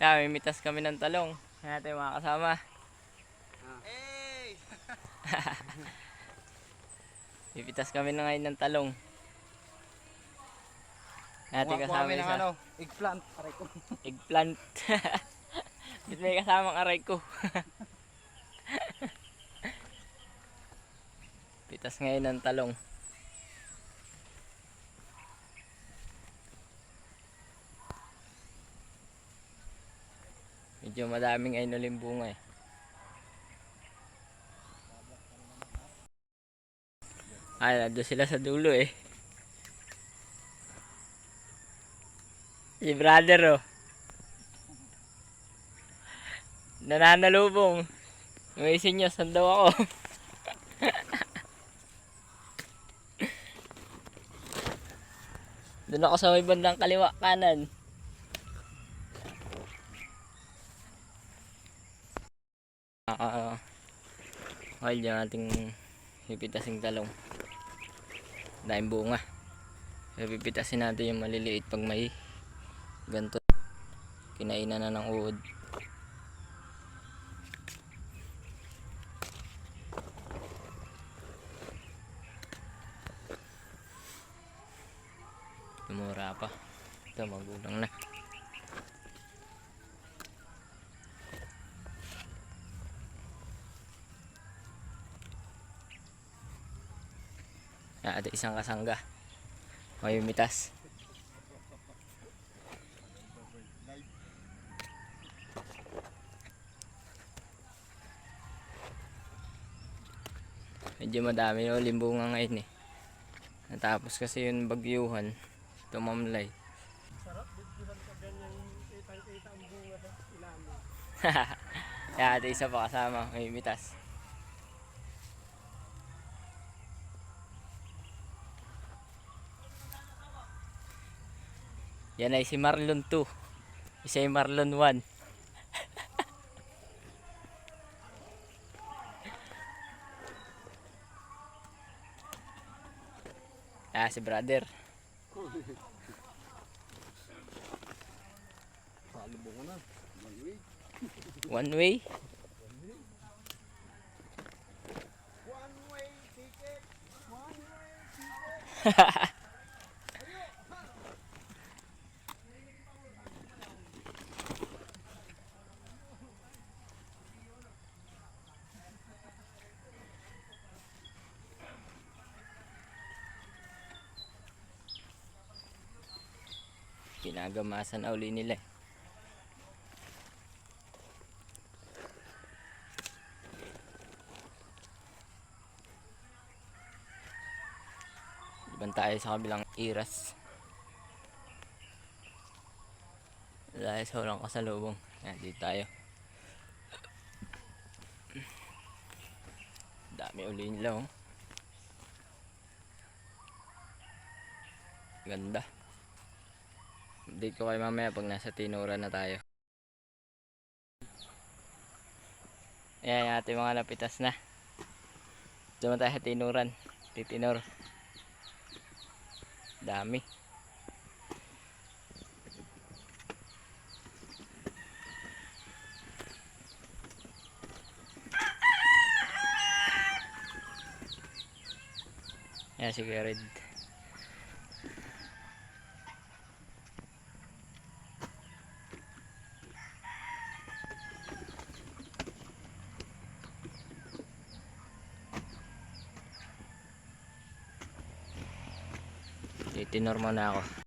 Kaya mimitas kami ng talong. Kaya natin mga kasama. Hey! Pipitas kami na ngayon ng talong. Natin Kuha kasama kami ng isa. ano, eggplant. Aray ko. Eggplant. Bit may kasamang aray ko. Pitas ngayon ng talong. Medyo madaming ay nuling bunga eh. Ay, nandun sila sa dulo eh. Si brother oh. Nananalubong. Umisin nyo, saan daw ako? Doon ako sa may bandang kaliwa kanan. Oil yung ating pipitasing talong. Dahil bunga. Pipitasin natin yung maliliit pag may ganito. Kinainan na ng uod. Tumura pa. Ito magulang na. Ito isang kasangga. May mitas. Medyo madami no, limbunga ngayon eh. Natapos kasi yung bagyuhan. Tumamlay. Sarap, bigyan ka ganyan kitang-kita ang bunga sa ilalim. Ito isa pa kasama. May mitas. Yan ay si Marlon 2. Isa ay Marlon 1. Si brother. Salubong ko na. One way. One way ticket. One way ticket. Ginagamasan na uli nila eh. Iban tayo sa kabilang iras. Dahil sa walang kasalubong. Dito tayo. Dami uli nila oh. Ganda. Update ko kayo mamaya pag nasa tinuran na tayo. Ayan yung ating mga napitas na. Diyan tayo sa tinuran. Titinor. Dami. Ayan si Red. Titinor muna ako.